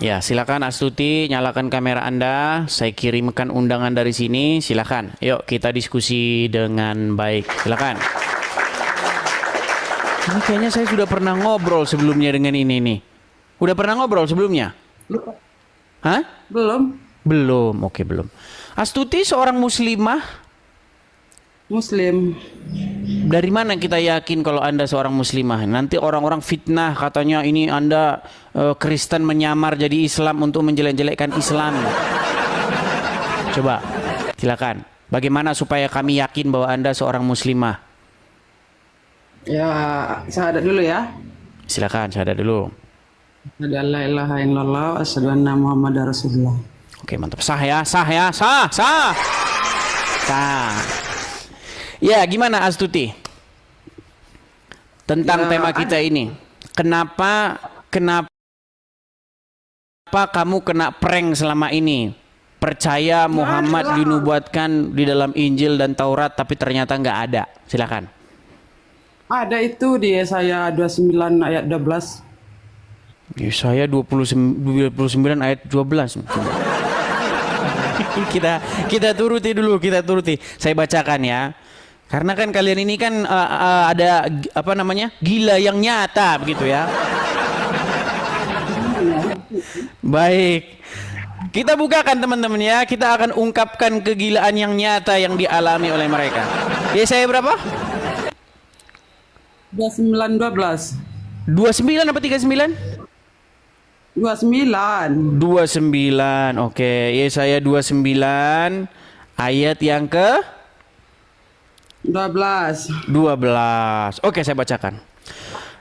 Ya, silakan Astuti, nyalakan kamera Anda. Saya kirimkan undangan dari sini. Silakan. Yuk, kita diskusi dengan baik. Silakan. Ini kayaknya saya sudah pernah ngobrol sebelumnya dengan ini nih. Udah pernah ngobrol sebelumnya? Lupa. Hah? Belum. Belum. Oke, belum. Astuti seorang muslimah. Muslim. Dari mana kita yakin kalau Anda seorang muslimah? Nanti orang-orang fitnah katanya ini Anda Kristen menyamar jadi Islam untuk menjelek-jelekkan Islam. Coba, silakan. Bagaimana supaya kami yakin bahwa Anda seorang muslimah? Ya, syahadat dulu ya. Silakan, syahadat dulu. Asyhadu an la ilaha illallah, asyhadu anna Muhammadar Rasulullah. Oke, mantap. Sah ya, sah ya, sah, sah. Sah. Ya, gimana Astuti? Tentang Ya, tema kita ini. Kenapa kamu kena prank selama ini? Percaya Muhammad dinubuatkan di dalam Injil dan Taurat tapi ternyata nggak ada. Silakan. ada itu di Yesaya 29 ayat 12. Yesaya 29 ayat 12. Kita turuti dulu, kita turuti. Saya bacakan ya. Karena kan kalian ini kan ada apa namanya? Gila yang nyata begitu ya. Baik. Kita bukakan teman-teman ya. Kita akan ungkapkan kegilaan yang nyata yang dialami oleh mereka. Yesaya berapa? 29 12. 29 apa 39? 29. 29. Oke, Yesaya 29 ayat yang ke 12. 12. Oke, saya bacakan.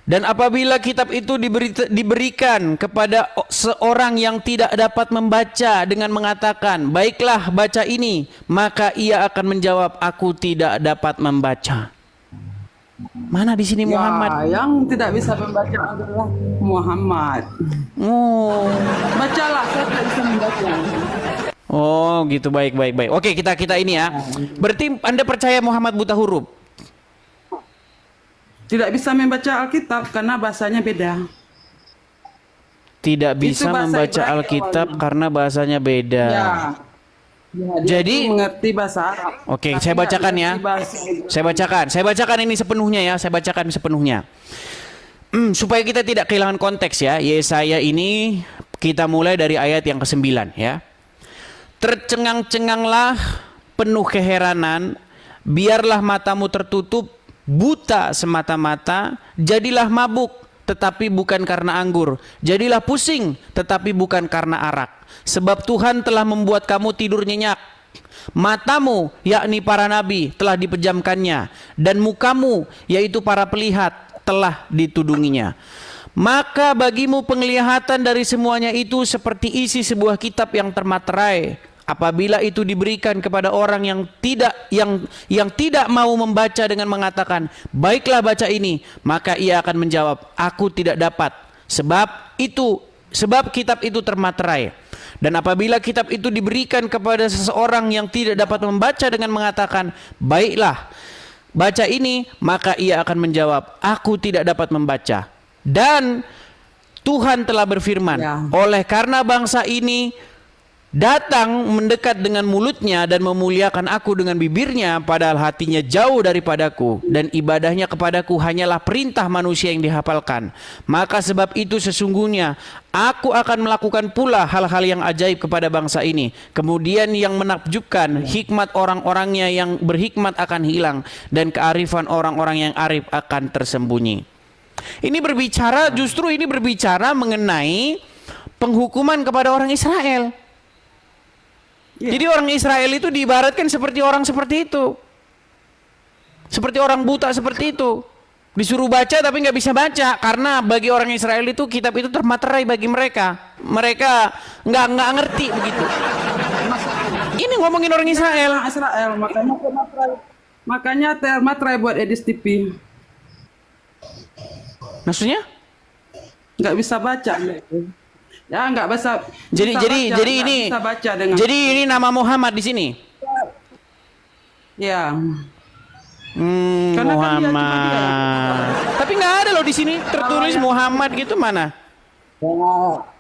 Dan apabila kitab itu diberikan kepada seorang yang tidak dapat membaca dengan mengatakan, "Baiklah, baca ini," maka ia akan menjawab, "Aku tidak dapat membaca." Mana di sini Muhammad? Ya, yang tidak bisa membaca adalah Muhammad. Oh. Bacalah, saya tidak bisa membaca. Oh, gitu. Baik, baik, baik. Oke, kita ini ya. Berarti Anda percaya Muhammad buta huruf? Tidak bisa membaca Alkitab karena bahasanya beda. Tidak bisa bahasa membaca Ibrani Alkitab awalnya. karena bahasanya beda. Ya. Ya, dia Jadi, tuh mengerti bahasa Arab. oke, Tapi saya nggak bacakan ya. mengerti bahasa Ibrani. Saya bacakan ini sepenuhnya ya. Saya bacakan sepenuhnya. Supaya kita tidak kehilangan konteks ya. Yesaya ini kita mulai dari ayat yang ke-9 ya. Tercengang-cenganglah penuh keheranan, biarlah matamu tertutup, buta semata-mata, jadilah mabuk, tetapi bukan karena anggur, jadilah pusing, tetapi bukan karena arak. Sebab Tuhan telah membuat kamu tidur nyenyak. Matamu, yakni para nabi, telah dipejamkannya, dan mukamu, yaitu para pelihat, telah ditudunginya. Maka bagimu penglihatan dari semuanya itu seperti isi sebuah kitab yang termaterai. Apabila itu diberikan kepada orang yang tidak mau membaca dengan mengatakan, "Baiklah, baca ini," maka ia akan menjawab, "Aku tidak dapat, sebab kitab itu termaterai." Dan apabila kitab itu diberikan kepada seseorang yang tidak dapat membaca dengan mengatakan, "Baiklah, baca ini," maka ia akan menjawab, "Aku tidak dapat membaca." Dan Tuhan telah berfirman, Ya. oleh karena bangsa ini datang mendekat dengan mulutnya dan memuliakan aku dengan bibirnya, padahal hatinya jauh daripadaku, dan ibadahnya kepadaku hanyalah perintah manusia yang dihafalkan. Maka sebab itu sesungguhnya aku akan melakukan pula hal-hal yang ajaib kepada bangsa ini. Kemudian yang menakjubkan, hikmat orang-orangnya yang berhikmat akan hilang, dan kearifan orang-orang yang arif akan tersembunyi. Ini berbicara mengenai penghukuman kepada orang Israel. Ya. Jadi orang Israel itu diibaratkan seperti orang seperti itu. Seperti orang buta seperti itu. Disuruh baca tapi nggak bisa baca. Karena bagi orang Israel itu kitab itu termaterai bagi mereka. Mereka nggak ngerti begitu. Ini ngomongin orang Israel. Israel, makanya termaterai buat Edis TV. Maksudnya? Nggak bisa baca. Ya, nggak bisa. Jadi ini bisa baca dengan. jadi ini nama Muhammad di sini. Ya. Karena kan dia cuma dia. Muhammad. Tapi nggak ada loh di sini tertulis Muhammad gitu mana? Ya,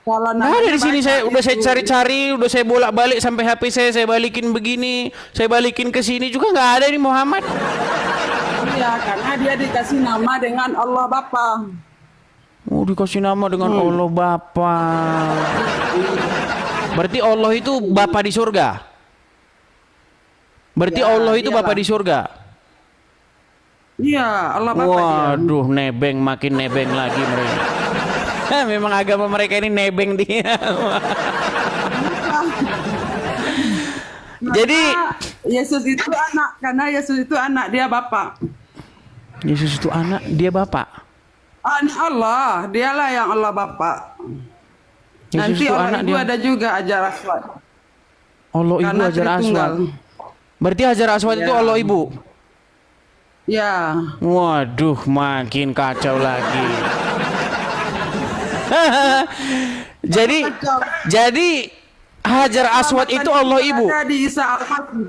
kalau Nggak ada di sini, saya udah saya itu, cari-cari, udah saya bolak-balik sampai HP saya balikin begini, saya balikin ke sini juga nggak ada nih Muhammad. iya, karena dia dikasih nama dengan Allah Bapa. Oh, dikasih nama dengan Allah Bapa. Berarti Allah itu Bapa di surga. Berarti Ya, Allah itu Bapa iyalah. di surga. Iya, Allah Bapa dia. Waduh, nebeng makin nebeng lagi mereka. Memang agama mereka ini nebeng dia. Jadi Yesus itu anak, karena Yesus itu anak, dia Bapa. Yesus itu anak, dia Bapa. Anak Allah, dialah yang Allah Bapa. Yesus Nanti itu Allah anak Ibu dia. ada juga Hajar Aswad. Allah Ibu Karena Hajar Tritunggal. Aswad. Berarti Hajar Aswad itu Ya. Allah Ibu. Ya, Waduh, makin kacau lagi. jadi jadi Hajar Aswad itu Allah Ibu. Ada di Isa Al-Masih.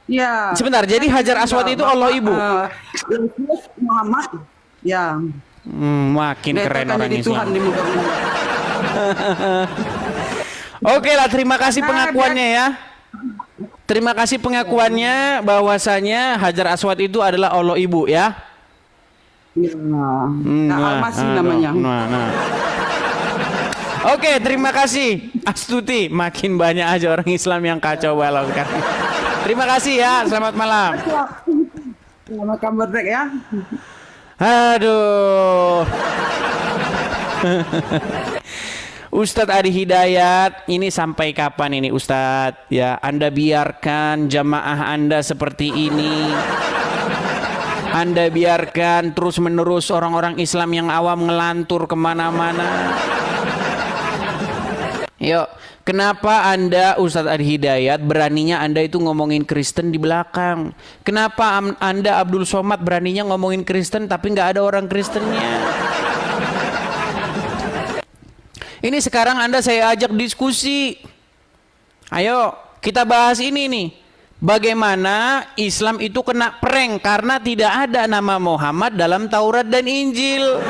Ya. Sebentar, jadi Hajar Aswad itu Allah Ibu. Yesus Muhammad. Ya. Makin Dia keren akan orang jadi Tuhan Islam. di muka bumi. Oke lah, terima kasih Nah, pengakuannya ya. Terima kasih pengakuannya bahwasanya Hajar Aswad itu adalah Allah Ibu ya. Ya. Nah, Al-Masih namanya. Nah. Oke, terima kasih Astuti. Makin banyak aja orang Islam yang kacau balau kan. Terima kasih ya. Selamat malam. Selamat comeback ya. Aduh. Ustadz Adi Hidayat, ini sampai kapan ini Ustadz? Ya, Anda biarkan jamaah Anda seperti ini. Anda biarkan terus-menerus orang-orang Islam yang awam ngelantur kemana-mana. Yuk, kenapa Anda Ustadz Adi Hidayat beraninya Anda itu ngomongin Kristen di belakang? Kenapa Anda Abdul Somad beraninya ngomongin Kristen tapi nggak ada orang Kristennya? Ini sekarang Anda saya ajak diskusi. Ayo kita bahas ini nih. Bagaimana Islam itu kena prank karena tidak ada nama Muhammad dalam Taurat dan Injil.